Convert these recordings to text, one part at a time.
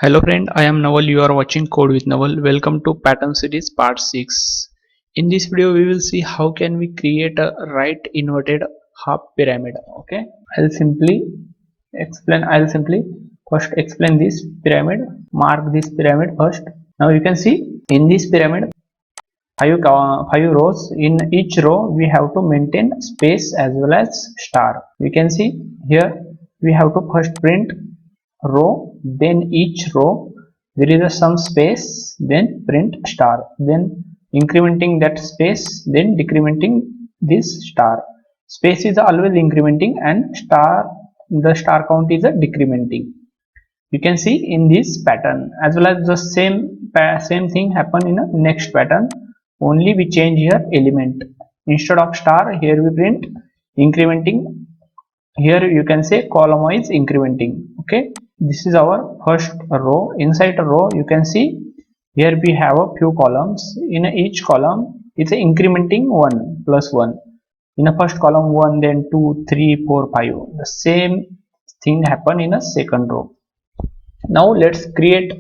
Hello friend, I am Naval. You are watching Code with Naval. Welcome to Pattern Series Part 6. In this video we will see how can we create a right inverted half pyramid. Okay, I'll simply first explain this pyramid. Mark this pyramid first. Now you can see in this pyramid five rows. In each row we have to maintain space as well as star. We can see here we have to first print row, then each row there is some space, then print star, then incrementing that space, then decrementing this star. Space is always incrementing and the star count is a decrementing. You can see in this pattern as well as the same thing happen in a next pattern, only we change here element. Instead of star, here we print incrementing. Here you can say column wise incrementing. Okay, this is our first row. Inside a row you can see here we have a few columns. In each column it's incrementing 1 plus 1. In a first column 1, then 2, 3, 4, 5. The same thing happen in a second row. Now let's create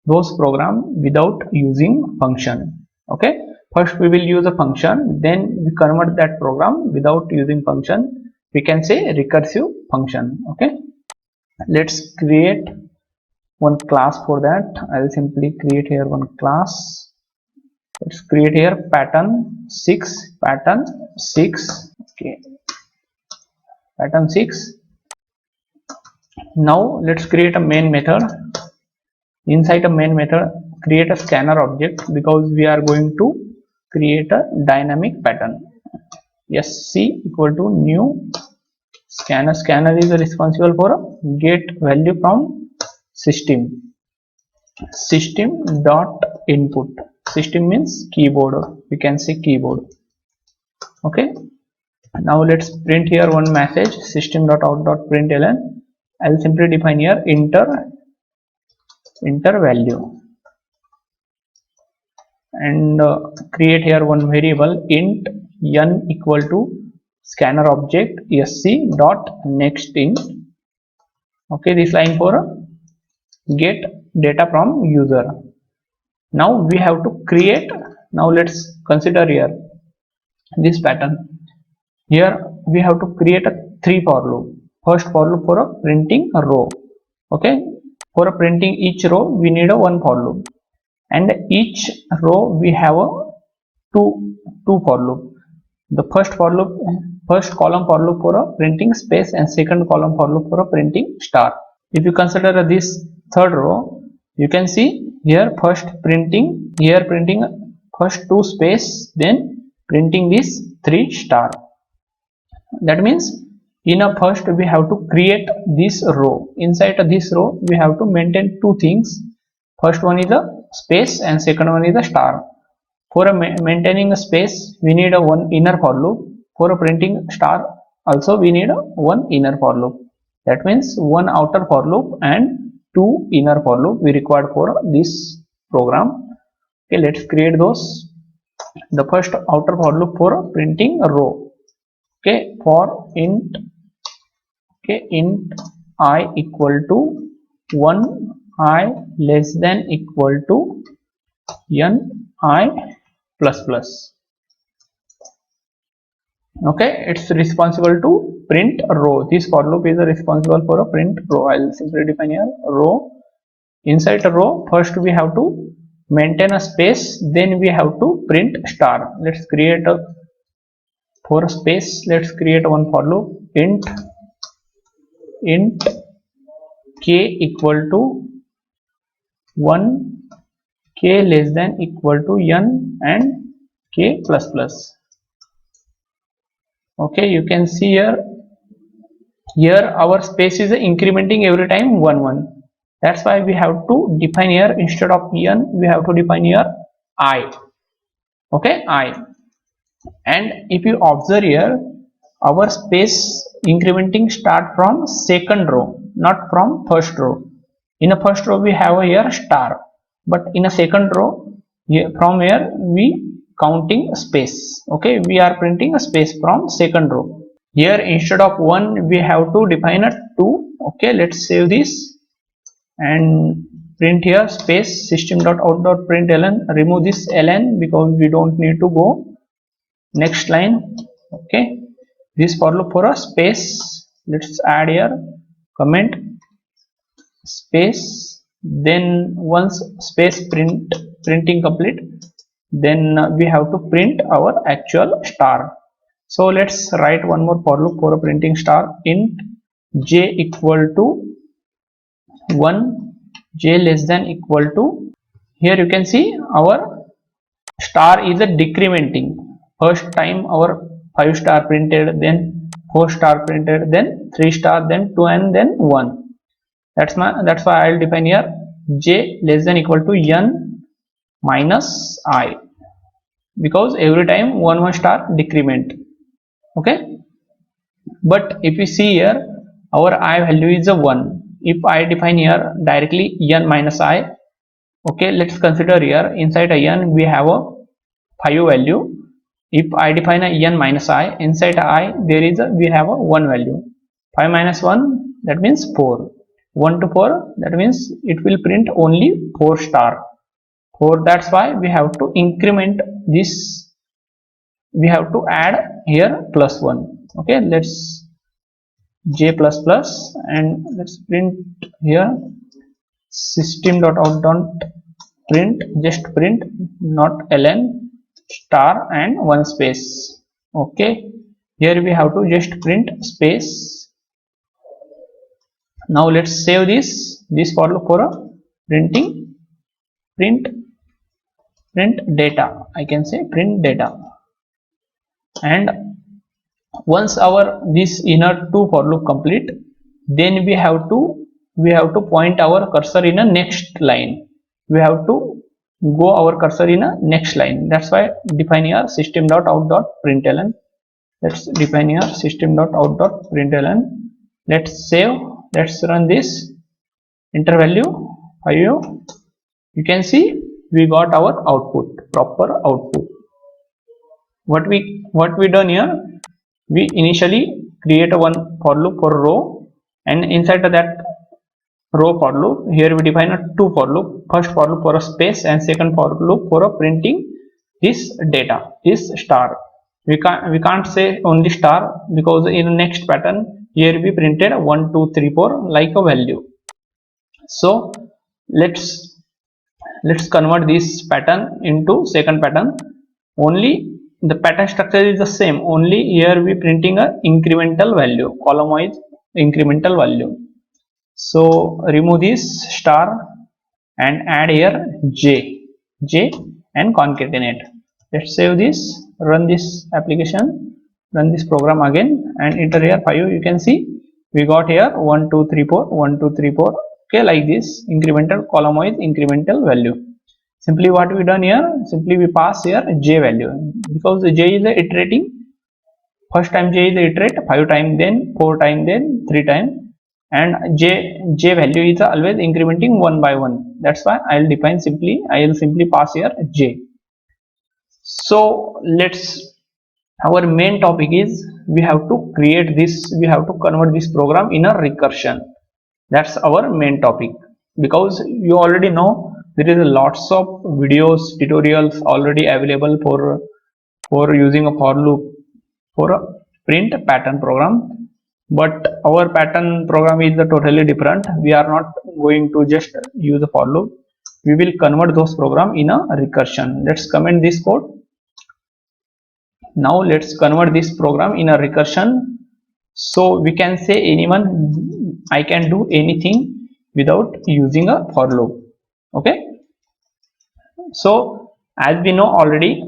those program without using function. Okay, first we will use a function, then we convert that program without using function. We can say recursive function. Okay, let's create one class. For that I'll simply create here one class. Let's create here pattern 6. Okay, pattern 6. Now let's create a main method. Inside a main method create a scanner object, because we are going to create a dynamic pattern. Sc equal to new scanner. Scanner is responsible for get value from system dot input. System means keyboard, we can say keyboard. Okay, now let's print here one message, system dot out dot println. I'll simply define here enter value, and create here one variable int n equal to scanner object sc dot next int. Okay, this line for get data from user. Now we have to create. Now let's consider here this pattern. Here we have to create a 3 for loop. First for loop for a printing a row. Okay, for a printing each row we need a one for loop, and each row we have a two for loop. The first column for loop for a printing space, and second column for loop for a printing star. If you consider this third row, you can see here first printing first 2 space, then printing this 3 star. That means in a first we have to create this row. Inside this row we have to maintain two things. First one is a space and second one is a star. For maintaining a space we need a one inner for loop. For a printing star also we need a one inner for loop. That means one outer for loop and two inner for loop we required for this program. Okay, let's create those. The first outer for loop for printing a row. Okay, for int I equal to 1, I less than equal to n I plus plus. Okay, it's responsible to print a row. This for loop is responsible for a print row. I'll simply define here row. Inside a row first we have to maintain a space, then we have to print star. Let's create a for a space. Let's create one for loop int k equal to 1, k less than equal to n, and k plus plus. Okay, you can see here our space is incrementing every time 1 1. That's why we have to define here instead of n we have to define here I. Okay, I. And if you observe here, our space incrementing start from second row, not from first row. In a first row we have here star, but in a second row from here we counting space. Okay, we are printing a space from second row. Here instead of 1 we have to define a 2. Okay, let's save this, and print here space system.out.println, remove this ln because we don't need to go next line. Okay, this for loop for a space, let's add here comment space, then once space printing complete, then we have to print our actual star. So let's write one more for loop for a printing star. Int j equal to 1, j less than equal to, here you can see our star is a decrementing. First time our 5 star printed, then 4 star printed, then 3 star, then 2, and then 1. That's why I'll define here j less than equal to n minus I, because every time 1 star decrement. Okay, but if you see here our I value is a 1. If I define here directly n minus I, okay, let's consider here inside a n we have a 5 value. If I define a n minus I, inside I there is we have a 1 value. 5 minus 1, that means 4. 1 to 4, that means it will print only 4 star. 4, that's why we have to increment this, we have to add here plus 1. Okay, let's j plus plus, and let's print here system.out.print, just print, not ln star and 1 space. Okay, here we have to just print space. Now let's save this for loop for a printing, print data, I can say print data. And once our this inner 2 for loop complete, then we have to point our cursor in a next line. We have to go our cursor in a next line. That's why define here system.out.println. Let's define here system.out.println. Let's save, let's run this, enter value 5. You can see we got our output, proper output. What we done here, we initially create a one for loop for row, and inside of that row for loop, here we define a 2 for loop. First for loop for a space, and second for loop for a printing this data, this star. We can't say only star, because in the next pattern here we printed 1 2 3 4 like a value. So let's convert this pattern into second pattern. Only the pattern structure is the same, only here we printing a incremental value, column wise incremental value. So remove this star and add here j and concatenate. Let's save this, run this application, run this program again, and enter here 5. You can see we got here 1 2 3 4 1 2 3 4. Okay, like this incremental column wise incremental value. Simply what we done here, simply we pass here j value, because j is the iterating. First time j is the iterate 5 times, then 4 times, then 3 times, and j value is always incrementing 1 by 1. That's why I'll simply pass here j. So our main topic is we have to create this, we have to convert this program in a recursion. That's our main topic, because you already know there is lots of videos, tutorials already available for using a for loop for a print pattern program. But our pattern program is totally different. We are not going to just use a for loop. We will convert those program in a recursion. Let's comment this code. Now let's convert this program in a recursion. So we can say I can do anything without using a for loop. Okay. So as we know already,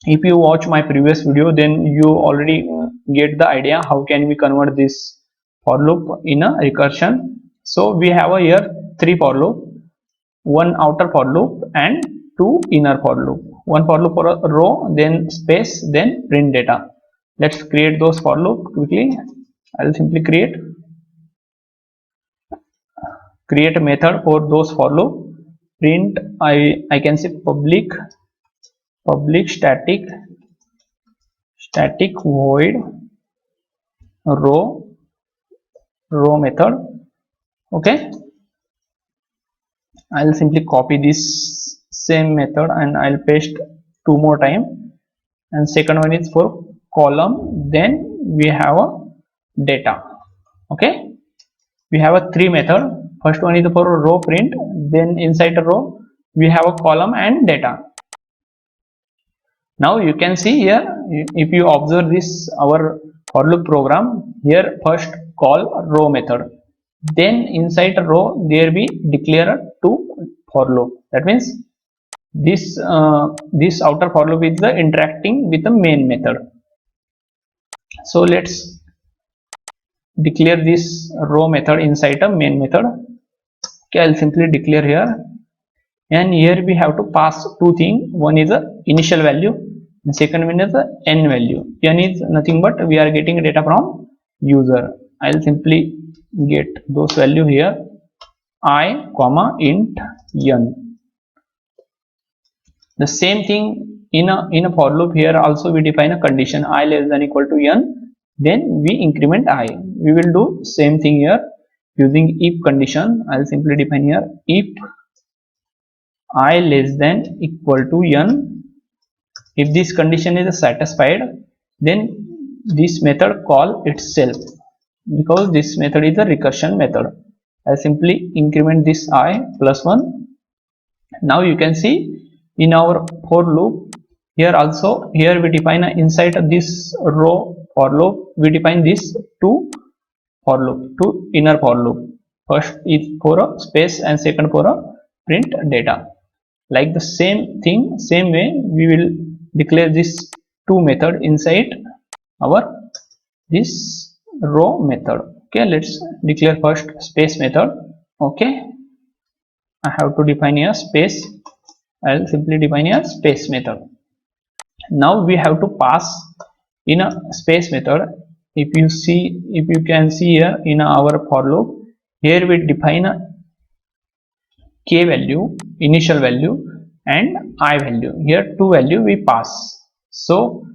if you watch my previous video, then you already get the idea how can we convert this for loop in a recursion. So we have here 3 for loop, 1 outer for loop and 2 inner for loop. 1 for loop for a row, then space, then print data. Let's create those for loop quickly. I'll simply create a method for those for loop. Print, I can say public static void row method. Okay, I'll simply copy this same method and I'll paste two more time, and second one is for column, then we have a data. Okay, we have a three method. First one is for row print, then inside the row we have a column and data. Now you can see here, if you observe this our for loop program, here first call row method, then inside the row there we declare two for loop. That means this outer for loop is the interacting with the main method. So let's declare this row method inside the main method. Okay, I'll simply declare here, and here we have to pass two things. One is the initial value and second one is the n value. N is nothing but we are getting data from user. I'll simply get those value here, I comma int n. The same thing in a for loop, here also we define a condition I less than equal to n, then we increment I. We will do same thing here using if condition. I'll simply define here if I less than equal to n. If this condition is satisfied, then this method call itself, because this method is a recursion method. I simply increment this I plus 1. Now you can see in our for loop here also, here we define inside this row for loop we define this two for loop, two inner for loop. First is for a space and second for a print data. Like the same thing, same way we will declare this two method inside our this row method. Okay, let's declare first space method. Okay, I have to define here space. I'll simply define here space method. Now we have to pass in a space method. If you can see here in our for loop, here we define a k value, initial value, and I value. Here two value we pass. So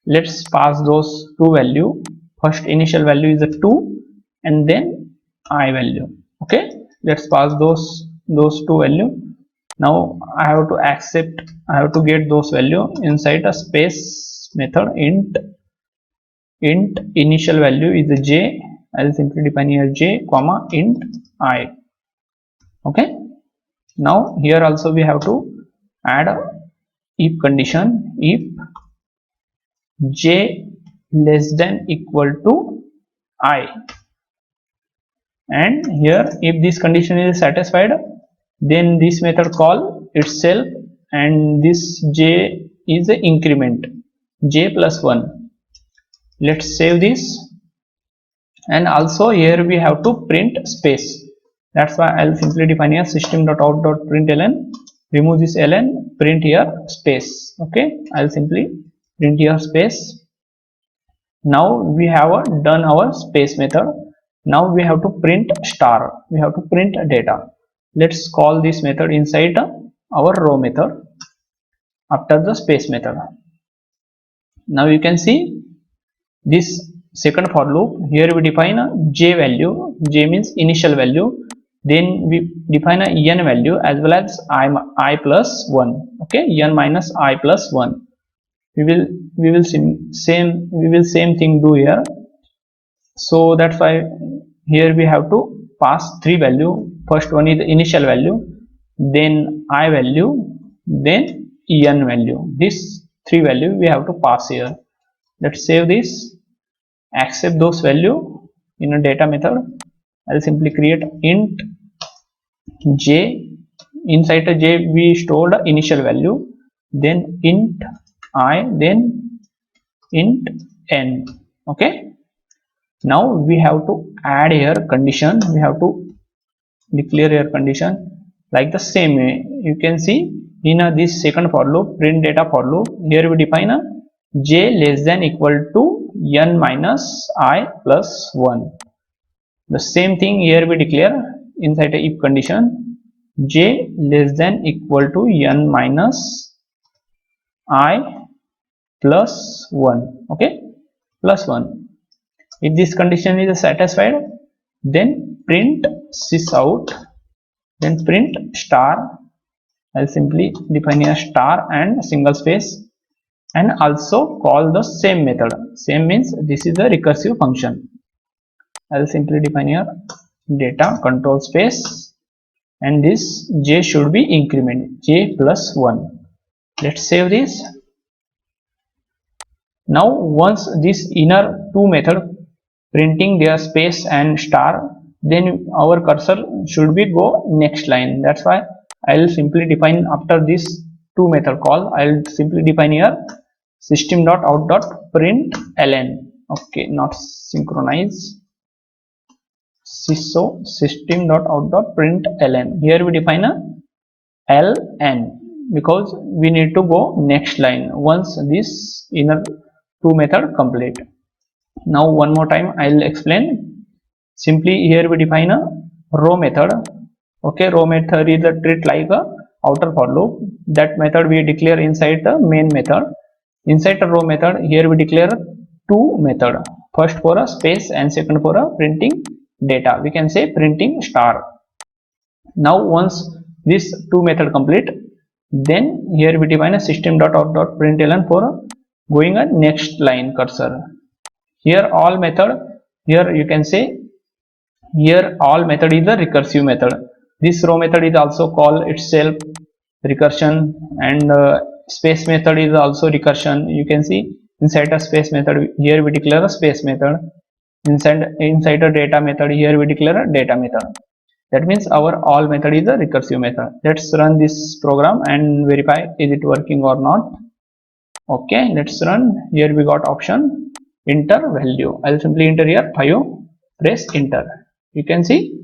let's pass those two value. First initial value is a 2 and then I value. Okay, let's pass those two value. Now I have to accept, I have to get those value inside a space method. Int initial value is a j. I'll simply define here j comma int I. Okay, now here also we have to add a if condition. If j less than equal to I, and here if this condition is satisfied, then this method call itself, and this j is the increment j plus 1. Let's save this, and also here we have to print space. That's why I'll simply define here system.out.println, remove this ln, print here space. Okay, I'll simply print here space. Now we have done our space method. Now we have to print star, we have to print data. Let's call this method inside our row method after the space method. Now you can see this second for loop, here we define a j value, j means initial value, then we define a n value as well as I plus 1. Okay, n minus I plus 1. We will same thing do here. So that's why here we have to pass three value. First one is the initial value, then I value, then n value. This three value we have to pass here. Let's save this, accept those value in a data method. I'll simply create int j. Inside the j we stored initial value, then int I, then int n. Okay, now we have to add here condition. We have to declare here condition like the same way. You can see in this second for loop, print data for loop, here we define a j less than equal to n minus I plus 1. The same thing here we declare inside a if condition, j less than equal to n minus I plus 1. Okay, plus 1. If this condition is satisfied, then print sysout then print star. I'll simply define a star and single space, and also call the same method. Same means this is a recursive function. I'll simply define here data control space, and this j should be increment j plus 1. Let's save this. Now once this inner two method printing their space and star, then our cursor should be go next line. That's why I'll simply define after this two method call, I'll simply define here system.out.println. Okay, not synchronize. So system.out.println. Here we define a ln because we need to go next line once this inner two method complete. Now one more time I'll explain. Simply here we define a row method. Okay, row method is a treat like a outer for loop. That method we declare inside the main method. Inside the row method, here we declare two method. First for a space and second for a printing data. We can say printing star. Now once this two method complete, then here we define a system.out.println for going a next line cursor. Here all method, here you can say here all method is a recursive method. This row method is also called itself recursion, and space method is also recursion. You can see inside a space method, here we declare a space method. Inside a data method, here we declare a data method. That means our all method is a recursive method. Let's run this program and verify is it working or not. Okay, let's run. Here we got option enter value. I'll simply enter here 5, press enter. You can see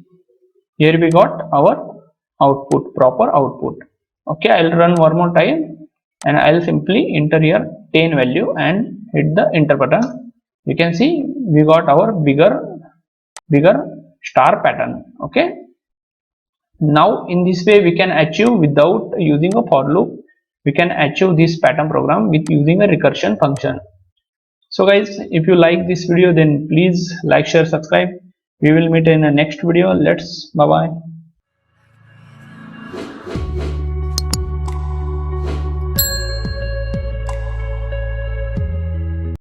here we got our output, proper output. Okay, I'll run one more time and I'll simply enter here 10 value and hit the enter button. You can see we got our bigger star pattern. Okay, now in this way we can achieve without using a for loop. We can achieve this pattern program with using a recursion function. So guys, if you like this video, then please like, share, subscribe. We will meet in the next video. Let's bye bye.